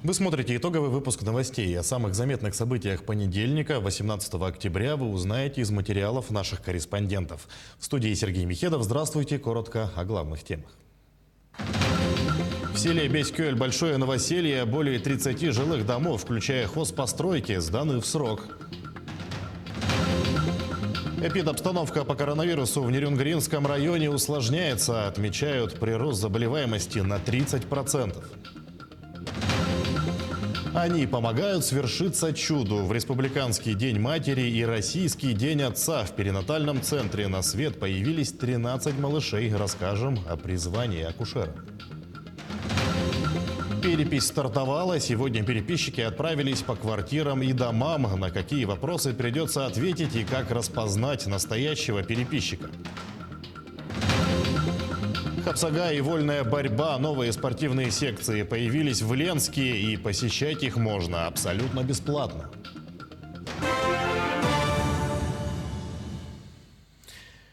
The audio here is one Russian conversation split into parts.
Вы смотрите итоговый выпуск новостей. О самых заметных событиях понедельника, 18 октября, вы узнаете из материалов наших корреспондентов. В студии Сергей Михедов. Здравствуйте. Коротко о главных темах. В селе Беськёль большое новоселье, более 30 жилых домов, включая хозпостройки, сданы в срок. Эпидобстановка по коронавирусу в Нерюнгринском районе усложняется, отмечают прирост заболеваемости на 30%. Они помогают свершиться чуду. В Республиканский день матери и Российский день отца в перинатальном центре на свет появились 13 малышей. Расскажем о призвании акушера. Перепись стартовала. Сегодня переписчики отправились по квартирам и домам. На какие вопросы придется ответить и как распознать настоящего переписчика. Хапсага и вольная борьба. Новые спортивные секции появились в Ленске, и посещать их можно абсолютно бесплатно.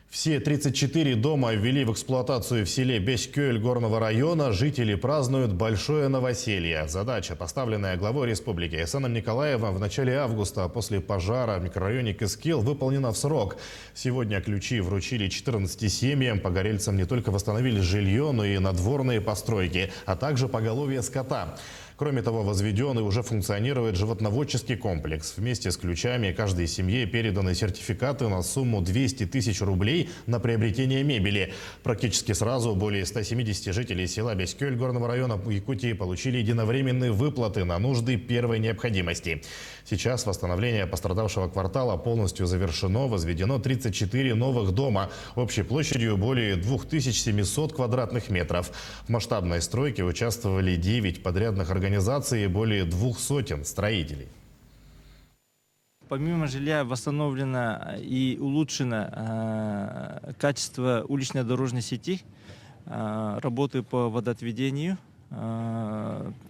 Все 34 дома ввели в эксплуатацию в селе Беськёль горного района. Жители празднуют большое новоселье. Задача, поставленная главой республики Эсеном Николаевым в начале августа после пожара в микрорайоне Кыскил, выполнена в срок. Сегодня ключи вручили 14 семьям. Погорельцам не только восстановили жилье, но и надворные постройки, а также поголовье скота. Кроме того, возведен и уже функционирует животноводческий комплекс. Вместе с ключами каждой семье переданы сертификаты на сумму 200 тысяч рублей на приобретение мебели. Практически сразу более 170 жителей села Беськёль горного района Якутии получили единовременные выплаты на нужды первой необходимости. Сейчас восстановление пострадавшего квартала полностью завершено. Возведено 34 новых дома общей площадью более 2700 квадратных метров. В масштабной стройке участвовали 9 подрядных организаций и более 200 строителей. Помимо жилья восстановлено и улучшено качество уличной дорожной сети, работы по водоотведению,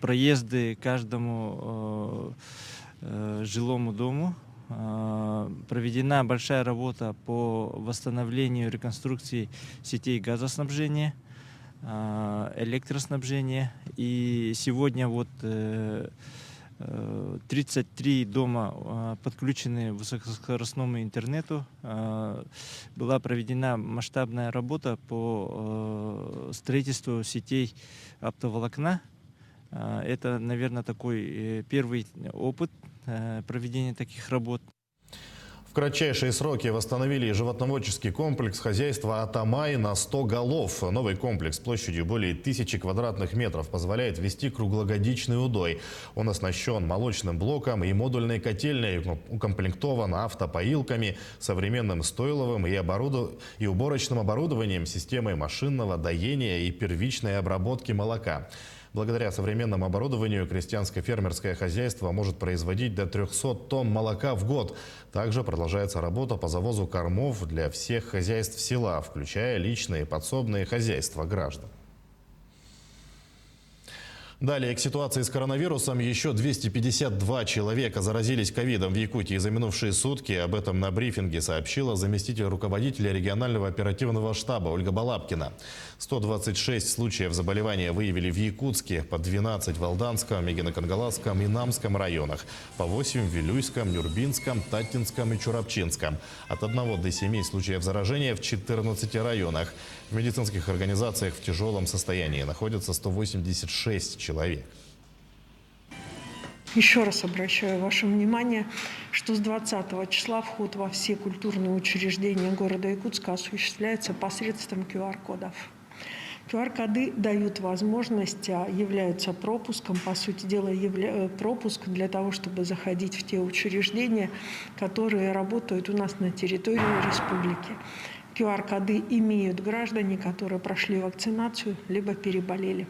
проезды каждому жилому дому. Проведена большая работа по восстановлению и реконструкции сетей газоснабжения, электроснабжения. И сегодня вот 33 дома подключены к высокоскоростному интернету. Была проведена масштабная работа по строительству сетей оптоволокна. Это, наверное, такой первый опыт проведения таких работ. В кратчайшие сроки восстановили животноводческий комплекс хозяйства Атамай на 100 голов. Новый комплекс площадью более 1000 квадратных метров позволяет вести круглогодичный удой. Он оснащен молочным блоком и модульной котельной, укомплектован автопоилками, современным стойловым и уборочным оборудованием, системой машинного доения и первичной обработки молока. Благодаря современному оборудованию крестьянско-фермерское хозяйство может производить до 300 тонн молока в год. Также продолжается работа по завозу кормов для всех хозяйств села, включая личные подсобные хозяйства граждан. Далее к ситуации с коронавирусом. Еще 252 человека заразились ковидом в Якутии за минувшие сутки. Об этом на брифинге сообщила заместитель руководителя регионального оперативного штаба Ольга Балабкина. 126 случаев заболевания выявили в Якутске, по 12 в Алданском, Мегино-Кангаласском и Намском районах, по 8 в Вилюйском, Нюрбинском, Татинском и Чурапчинском. От 1 до 7 случаев заражения в 14 районах. В медицинских организациях в тяжелом состоянии находятся 186 человек. Еще раз обращаю ваше внимание, что с 20 числа вход во все культурные учреждения города Якутска осуществляется посредством QR-кодов. QR-коды дают возможность, являются пропуском, по сути дела, пропуск для того, чтобы заходить в те учреждения, которые работают у нас на территории республики. QR-коды имеют граждане, которые прошли вакцинацию, либо переболели.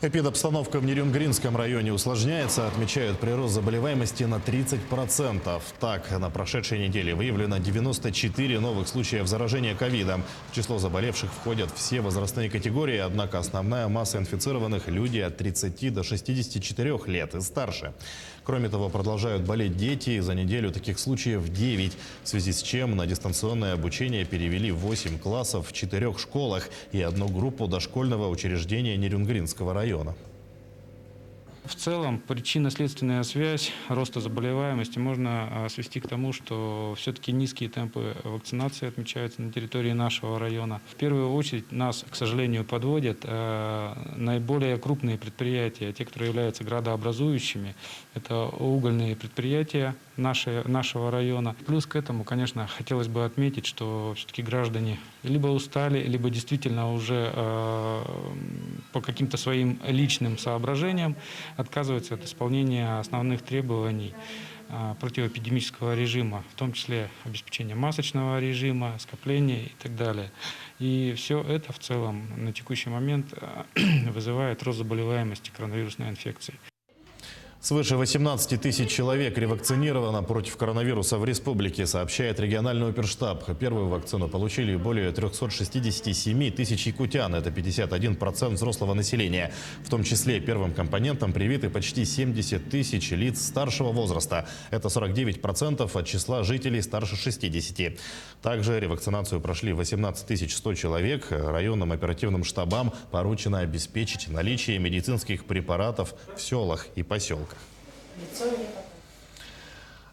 Эпидобстановка в Нерюнгринском районе усложняется, отмечают прирост заболеваемости на 30%. Так, на прошедшей неделе выявлено 94 новых случаев заражения ковидом. В число заболевших входят все возрастные категории, однако основная масса инфицированных – люди от 30 до 64 лет и старше. Кроме того, продолжают болеть дети. За неделю таких случаев 9, в связи с чем на дистанционное обучение перевели 8 классов в 4 школах и одну группу дошкольного учреждения Нерюнгринского района. В целом причинно-следственная связь роста заболеваемости можно свести к тому, что все-таки низкие темпы вакцинации отмечаются на территории нашего района. В первую очередь нас, к сожалению, подводят наиболее крупные предприятия, те, которые являются градообразующими. Это угольные предприятия нашего района. Плюс к этому, конечно, хотелось бы отметить, что все-таки граждане либо устали, либо действительно уже по каким-то своим личным соображениям отказываются от исполнения основных требований противоэпидемического режима, в том числе обеспечения масочного режима, скопления и так далее. И все это в целом на текущий момент вызывает рост заболеваемости коронавирусной инфекцией. Свыше 18 тысяч человек ревакцинировано против коронавируса в республике, сообщает региональный оперштаб. Первую вакцину получили более 367 тысяч якутян. Это 51% взрослого населения. В том числе первым компонентом привиты почти 70 тысяч лиц старшего возраста. Это 49% от числа жителей старше 60. Также ревакцинацию прошли 18 100 человек. Районным оперативным штабам поручено обеспечить наличие медицинских препаратов в селах и поселках.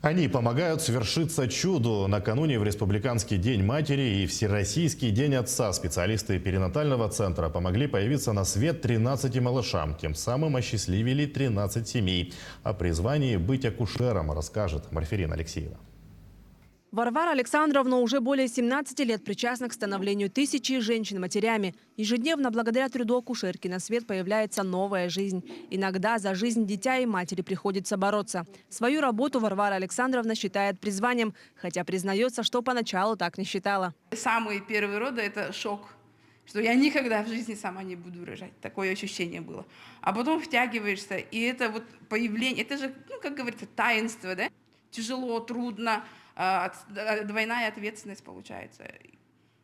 Они помогают свершиться чуду. Накануне в Республиканский день матери и Всероссийский день отца специалисты перинатального центра помогли появиться на свет 13 малышам. Тем самым осчастливили 13 семей. О призвании быть акушером расскажет Марферина Алексеева. Варвара Александровна уже более 17 лет причастна к становлению тысячи женщин матерями. Ежедневно благодаря труду акушерки на свет появляется новая жизнь. Иногда за жизнь дитя и матери приходится бороться. Свою работу Варвара Александровна считает призванием, хотя признается, что поначалу так не считала. Самые первые роды – это шок, что я никогда в жизни сама не буду рожать. Такое ощущение было. А потом втягиваешься, и это вот появление, это же, как говорится, таинство, да? Тяжело, трудно. Двойная ответственность получается.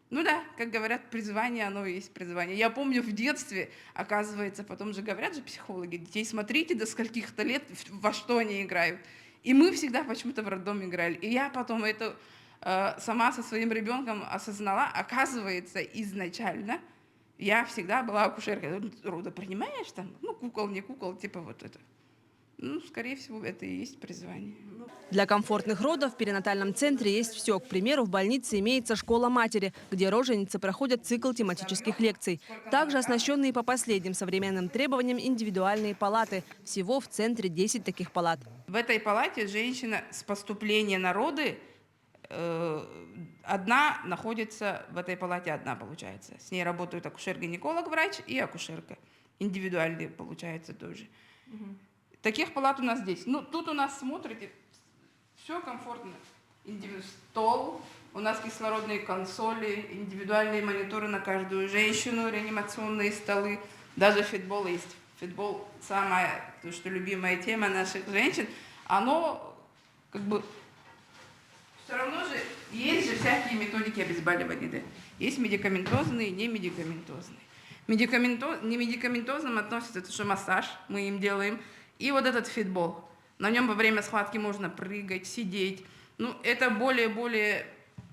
Ну да, как говорят, призвание, оно и есть призвание. Я помню в детстве, оказывается, потом же говорят же психологи, детей смотрите до скольких-то лет, во что они играют. И мы всегда почему-то в роддоме играли. И я потом это сама со своим ребенком осознала, оказывается, изначально я всегда была акушеркой. Роды принимаешь там, ну кукол, не кукол, типа вот это. Ну, скорее всего, это и есть призвание. Для комфортных родов в перинатальном центре есть все. К примеру, в больнице имеется школа матери, где роженицы проходят цикл тематических лекций. Также оснащенные по последним современным требованиям индивидуальные палаты. Всего в центре 10 таких палат. В этой палате женщина с поступления на роды, одна находится в этой палате, одна получается. С ней работают акушер-гинеколог, врач и акушерка. Индивидуальные получается тоже. Таких палат у нас здесь. Ну, тут у нас, смотрите, все комфортно. Стол, у нас кислородные консоли, индивидуальные мониторы на каждую женщину, реанимационные столы, даже фитбол есть. Фитбол – самая, то, что любимая тема наших женщин. Оно как бы все равно же, есть же всякие методики обезболивания. Да? Есть медикаментозные, немедикаментозные. Немедикаментозным относится то, что массаж мы им делаем. И вот этот фитбол. На нем во время схватки можно прыгать, сидеть. Ну, это более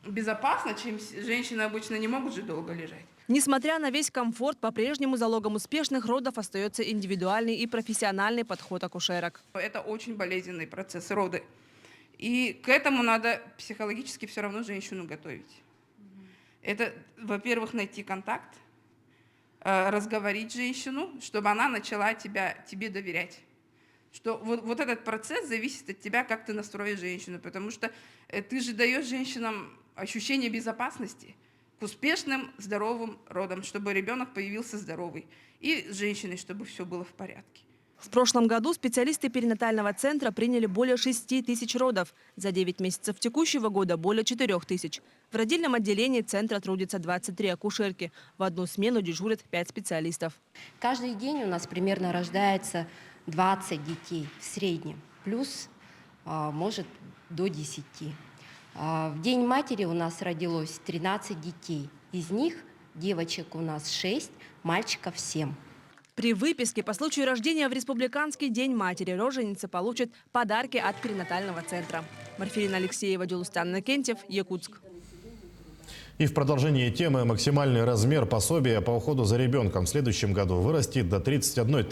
безопасно, чем женщины обычно не могут же долго лежать. Несмотря на весь комфорт, по-прежнему залогом успешных родов остается индивидуальный и профессиональный подход акушерок. Это очень болезненный процесс роды. И к этому надо психологически все равно женщину готовить. Это, во-первых, найти контакт, разговорить женщину, чтобы она начала тебе доверять. Что вот этот процесс зависит от тебя, как ты настроишь женщину, потому что ты же даешь женщинам ощущение безопасности к успешным, здоровым родам, чтобы ребенок появился здоровый, и с женщиной, чтобы все было в порядке. В прошлом году специалисты перинатального центра приняли более 6 тысяч родов. За 9 месяцев текущего года более 4 тысяч. В родильном отделении центра трудится 23 акушерки. В одну смену дежурят 5 специалистов. Каждый день у нас примерно рождается 20 детей в среднем, плюс может до 10. В День матери у нас родилось 13 детей. Из них девочек у нас 6, мальчиков 7. При выписке по случаю рождения в Республиканский день матери роженицы получат подарки от перинатального центра. Марферина Алексеева, Дюлустан Накентьев, Якутск. И в продолжении темы максимальный размер пособия по уходу за ребенком в следующем году вырастет до 31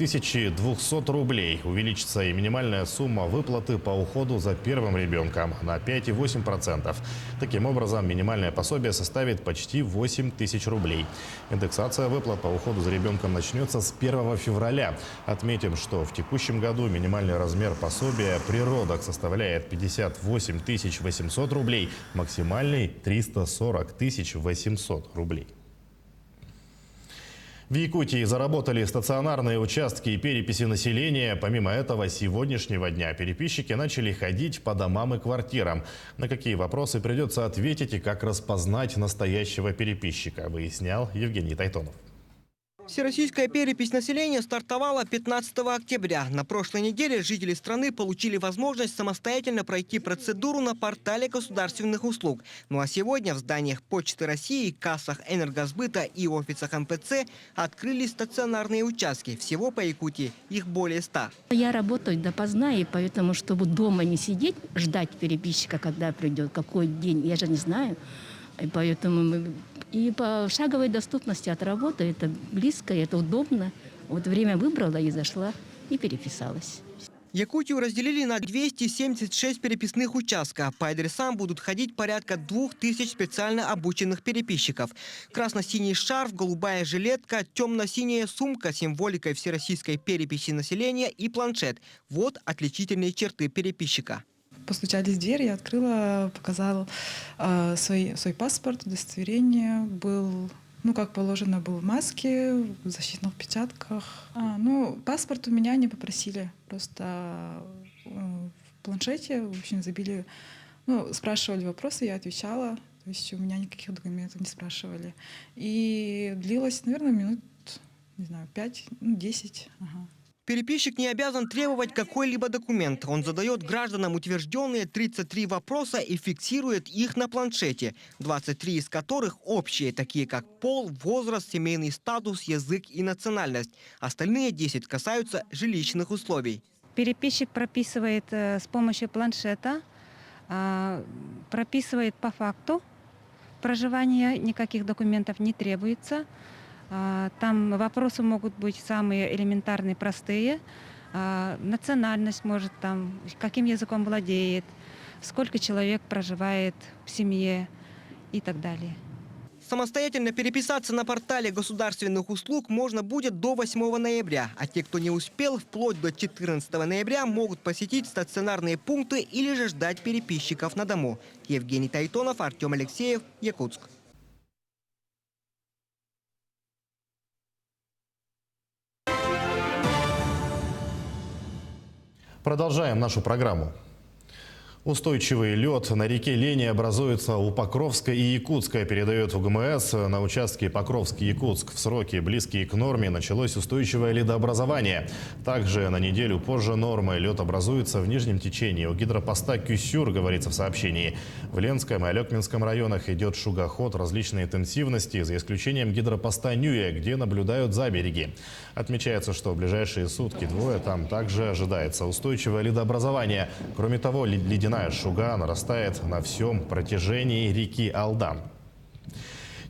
200 рублей. Увеличится и минимальная сумма выплаты по уходу за первым ребенком на 5,8%. Таким образом, минимальное пособие составит почти 8 тысяч рублей. Индексация выплат по уходу за ребенком начнется с 1 февраля. Отметим, что в текущем году минимальный размер пособия при родах составляет 58 800 рублей, максимальный – 340 800 рублей. В Якутии заработали стационарные участки и переписи населения. Помимо этого, с сегодняшнего дня переписчики начали ходить по домам и квартирам. На какие вопросы придется ответить и как распознать настоящего переписчика, выяснял Евгений Тайтонов. Всероссийская перепись населения стартовала 15 октября. На прошлой неделе жители страны получили возможность самостоятельно пройти процедуру на портале государственных услуг. Ну а сегодня в зданиях Почты России, кассах Энергосбыта и офисах МПЦ открылись стационарные участки. Всего по Якутии их более 100. Я работаю допоздна, и поэтому, чтобы дома не сидеть, ждать переписчика, когда придет, какой день, я же не знаю. И поэтому и по шаговой доступности от работы это близко, это удобно. Вот время выбрала и зашла, и переписалась. Якутию разделили на 276 переписных участков. По адресам будут ходить порядка 2000 специально обученных переписчиков. Красно-синий шарф, голубая жилетка, темно-синяя сумка с символикой всероссийской переписи населения и планшет. Вот отличительные черты переписчика. Постучались в дверь, я открыла, показала свой паспорт, удостоверение. Был, как положено, был в маске, в защитных перчатках. Паспорт у меня не попросили, просто в планшете, в общем, забили, спрашивали вопросы, я отвечала. То есть у меня никаких документов не спрашивали. И длилось, наверное, минут, 5, 10. Ага. Переписчик не обязан требовать какой-либо документ. Он задает гражданам утвержденные 33 вопроса и фиксирует их на планшете, 23 из которых общие, такие как пол, возраст, семейный статус, язык и национальность. Остальные 10 касаются жилищных условий. Переписчик прописывает с помощью планшета, прописывает по факту проживания, никаких документов не требуется. Там вопросы могут быть самые элементарные, простые. Национальность может там, каким языком владеет, сколько человек проживает в семье и так далее. Самостоятельно переписаться на портале государственных услуг можно будет до 8 ноября. А те, кто не успел, вплоть до 14 ноября могут посетить стационарные пункты или же ждать переписчиков на дому. Евгений Тайтонов, Артем Алексеев, Якутск. Продолжаем нашу программу. Устойчивый лед на реке Лени образуется у Покровска и Якутска, передает УГМС. На участке Покровск-Якутск в сроки, близкие к норме, началось устойчивое ледообразование. Также на неделю позже нормы лед образуется в нижнем течении. У гидропоста Кюсюр, говорится в сообщении. В Ленском и Алекминском районах идет шугоход различной интенсивности, за исключением гидропоста Нюя, где наблюдают забереги. Отмечается, что в ближайшие сутки-двое там также ожидается устойчивое ледообразование. Кроме того, ледяная шуга нарастает на всем протяжении реки Алдан.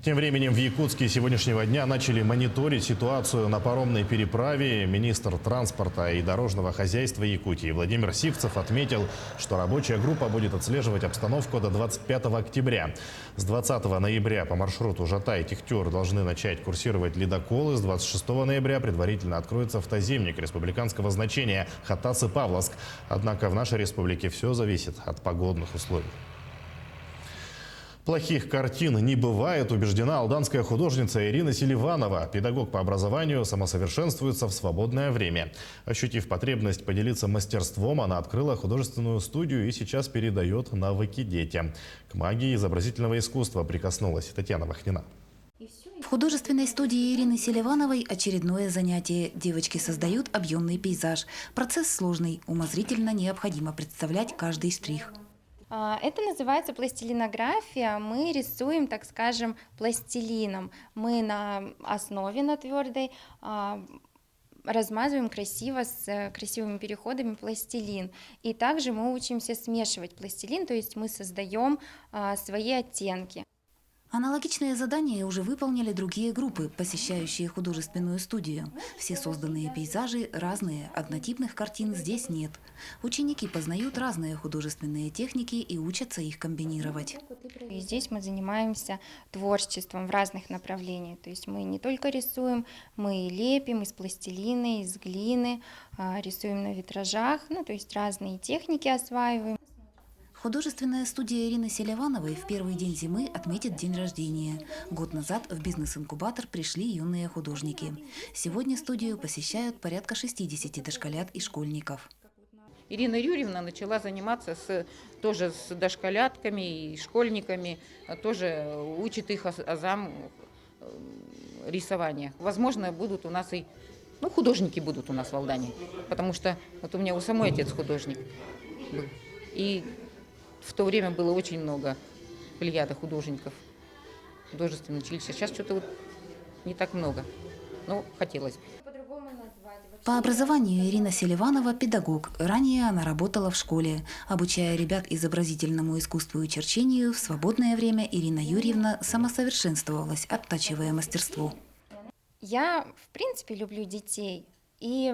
Тем временем в Якутске сегодняшнего дня начали мониторить ситуацию на паромной переправе. Министр транспорта и дорожного хозяйства Якутии Владимир Сивцев отметил, что рабочая группа будет отслеживать обстановку до 25 октября. С 20 ноября по маршруту Жатай-Тихтер должны начать курсировать ледоколы. С 26 ноября предварительно откроется автоземник республиканского значения Хатас-Павловск. Однако в нашей республике все зависит от погодных условий. Плохих картин не бывает, убеждена алданская художница Ирина Селиванова. Педагог по образованию самосовершенствуется в свободное время. Ощутив потребность поделиться мастерством, она открыла художественную студию и сейчас передает навыки детям. К магии изобразительного искусства прикоснулась Татьяна Вахнина. В художественной студии Ирины Селивановой очередное занятие. Девочки создают объемный пейзаж. Процесс сложный, умозрительно необходимо представлять каждый штрих. Это называется пластилинография. Мы рисуем, так скажем, пластилином. Мы на основе, на твердой, размазываем красиво, с красивыми переходами пластилин. И также мы учимся смешивать пластилин, то есть мы создаем свои оттенки. Аналогичные задания уже выполнили другие группы, посещающие художественную студию. Все созданные пейзажи разные, однотипных картин здесь нет. Ученики познают разные художественные техники и учатся их комбинировать. И здесь мы занимаемся творчеством в разных направлениях. То есть мы не только рисуем, мы и лепим из пластилина, из глины, рисуем на витражах, ну, то есть разные техники осваиваем. Художественная студия Ирины Селивановой в первый день зимы отметит день рождения. Год назад в бизнес-инкубатор пришли юные художники. Сегодня студию посещают порядка 60 дошколят и школьников. Ирина Юрьевна начала заниматься тоже с дошколятками и школьниками, тоже учит их азам рисования. Возможно, будут у нас и художники будут у нас в Алдане, потому что вот у меня у самой отец художник был. И в то время было очень много плеяда художников в художественном училище. Сейчас что-то вот не так много, но хотелось бы. По образованию Ирина Селиванова – педагог. Ранее она работала в школе. Обучая ребят изобразительному искусству и черчению, в свободное время Ирина Юрьевна самосовершенствовалась, оттачивая мастерство. Я, в принципе, люблю детей. И,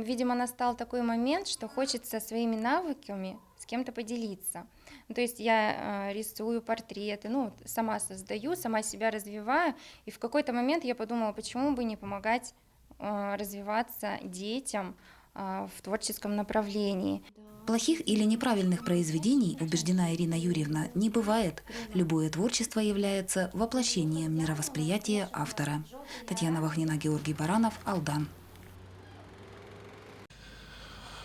видимо, настал такой момент, что хочется своими навыками с кем-то поделиться. То есть я рисую портреты, сама создаю, сама себя развиваю. И в какой-то момент я подумала, почему бы не помогать развиваться детям в творческом направлении. Плохих или неправильных произведений, убеждена Ирина Юрьевна, не бывает. Любое творчество является воплощением мировосприятия автора. Татьяна Вахнина, Георгий Баранов, Алдан.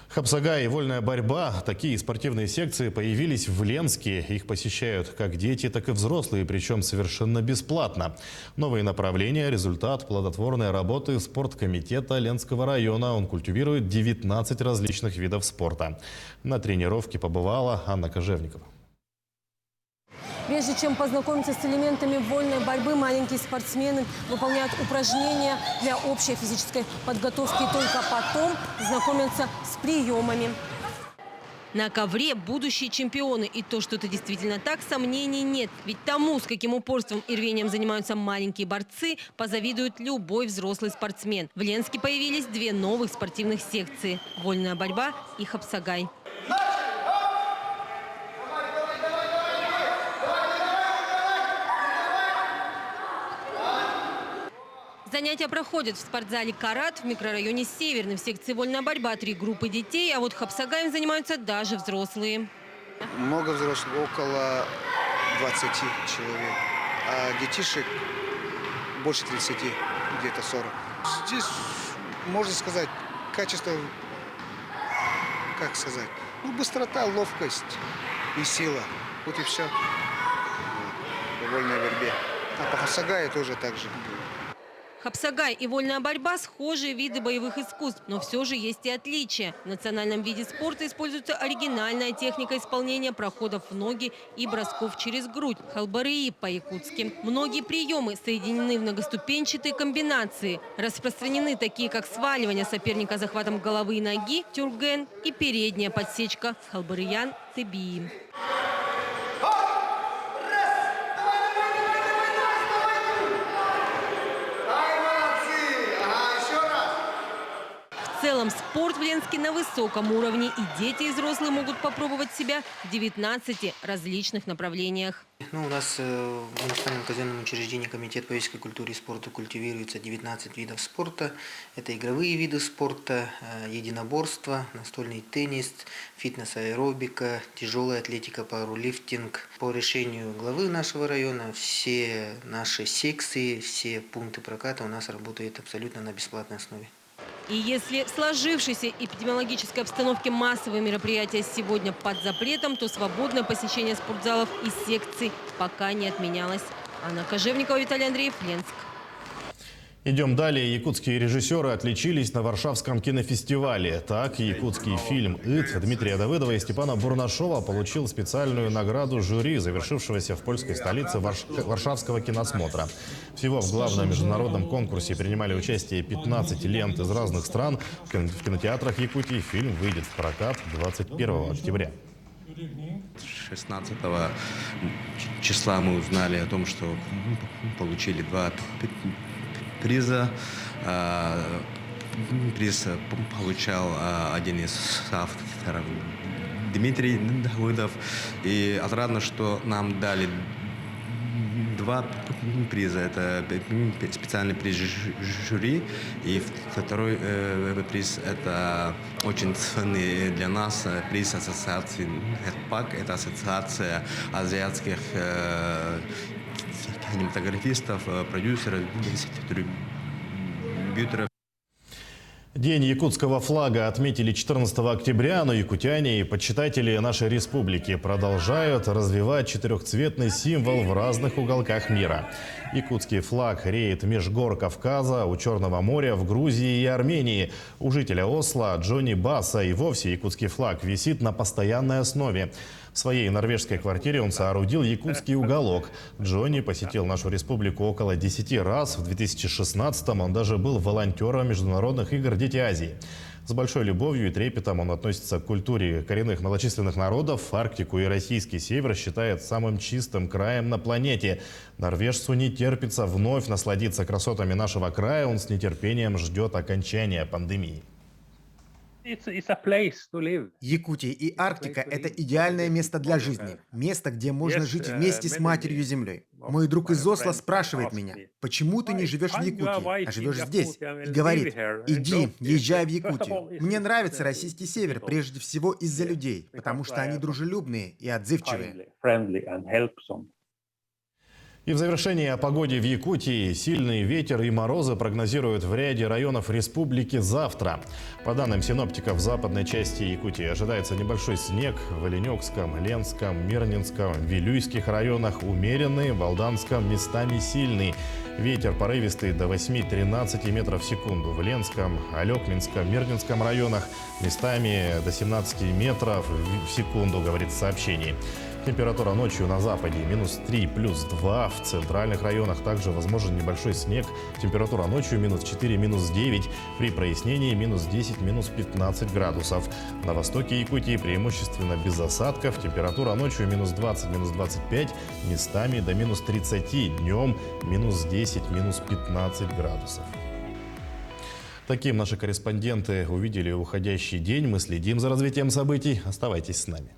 Хапсагай и вольная борьба. Такие спортивные секции появились в Ленске. Их посещают как дети, так и взрослые, причем совершенно бесплатно. Новые направления – результат плодотворной работы спорткомитета Ленского района. Он культивирует 19 различных видов спорта. На тренировке побывала Анна Кожевникова. Прежде чем познакомиться с элементами вольной борьбы, маленькие спортсмены выполняют упражнения для общей физической подготовки. Только потом знакомятся с приемами. На ковре будущие чемпионы. И то, что это действительно так, сомнений нет. Ведь тому, с каким упорством и рвением занимаются маленькие борцы, позавидует любой взрослый спортсмен. В Ленске появились две новых спортивных секции – вольная борьба и хапсагай. Занятия проходят в спортзале «Карат» в микрорайоне Северный. В секции «Вольная борьба» 3 группы детей, а вот хапсагаем занимаются даже взрослые. Много взрослых, около 20 человек, а детишек больше 30, где-то 40. Здесь, можно сказать, качество, как сказать, быстрота, ловкость и сила. Вот и все в вольной борьбе. А по хапсагаю тоже так же. Хапсагай и вольная борьба – схожие виды боевых искусств, но все же есть и отличия. В национальном виде спорта используется оригинальная техника исполнения проходов в ноги и бросков через грудь – халбарыи по-якутски. Многие приемы соединены в многоступенчатые комбинации. Распространены такие, как сваливание соперника захватом головы и ноги – тюрген и передняя подсечка – халбарыян тебии. В целом спорт в Ленске на высоком уровне, и дети и взрослые могут попробовать себя в 19 различных направлениях. У нас в муниципальном казенном учреждении Комитет по физической культуре и спорту культивируется 19 видов спорта. Это игровые виды спорта, единоборство, настольный теннис, фитнес-аэробика, тяжелая атлетика, пауэрлифтинг. По решению главы нашего района все наши секции, все пункты проката у нас работают абсолютно на бесплатной основе. И если в сложившейся эпидемиологической обстановке массовые мероприятия сегодня под запретом, то свободное посещение спортзалов и секций пока не отменялось. Анна Кожевникова, Виталий Андреев, Ленск. Идем далее. Якутские режиссеры отличились на Варшавском кинофестивале. Так, якутский фильм «Ит» Дмитрия Давыдова и Степана Бурнашова получил специальную награду жюри, завершившегося в польской столице Варшавского киносмотра. Всего в главном международном конкурсе принимали участие 15 лент из разных стран. В кинотеатрах Якутии фильм выйдет в прокат 21 октября. 16 числа мы узнали о том, что получили 2 приза. Приз получал один из авторов, Дмитрий Давыдов. И отрадно, что нам дали 2 приза. Это специальный приз жюри, и второй приз — это очень ценный для нас приз ассоциации ЭТПАК. Это ассоциация азиатских кинематографистов, продюсеров, дистрибьюторов. День якутского флага отметили 14 октября, но якутяне и почитатели нашей республики продолжают развивать четырехцветный символ в разных уголках мира. Якутский флаг реет меж гор Кавказа, у Черного моря, в Грузии и Армении. У жителя Осло Джонни Басса и вовсе якутский флаг висит на постоянной основе. В своей норвежской квартире он соорудил якутский уголок. Джонни посетил нашу республику около 10 раз. В 2016-м он даже был волонтером международных игр «Дети Азии». С большой любовью и трепетом он относится к культуре коренных малочисленных народов. Арктику и российский север считает самым чистым краем на планете. Норвежцу не терпится вновь насладиться красотами нашего края. Он с нетерпением ждет окончания пандемии. Якутия и Арктика – это идеальное место для жизни. Место, где можно жить вместе с Матерью-Землей. Мой друг из Осло спрашивает меня, почему ты не живешь в Якутии, а живешь здесь? И говорит, иди, езжай в Якутию. Мне нравится российский север, прежде всего из-за людей, потому что они дружелюбные и отзывчивые. И в завершении о погоде в Якутии. Сильный ветер и морозы прогнозируют в ряде районов республики завтра. По данным синоптиков, в западной части Якутии ожидается небольшой снег. В Оленёкском, Ленском, Мирнинском, Вилюйских районах умеренный, в Алданском местами сильный. Ветер порывистый до 8-13 метров в секунду. В Ленском, Алекминском, Мирнинском районах местами до 17 метров в секунду, говорит в сообщении. Температура ночью на западе -3, +2. В центральных районах также возможен небольшой снег. Температура ночью -4, -9. При прояснении -10, -15 градусов. На востоке Якутии преимущественно без осадков. Температура ночью -20, -25. Местами до -30. Днем -10, -15 градусов. Таким наши корреспонденты увидели уходящий день. Мы следим за развитием событий. Оставайтесь с нами.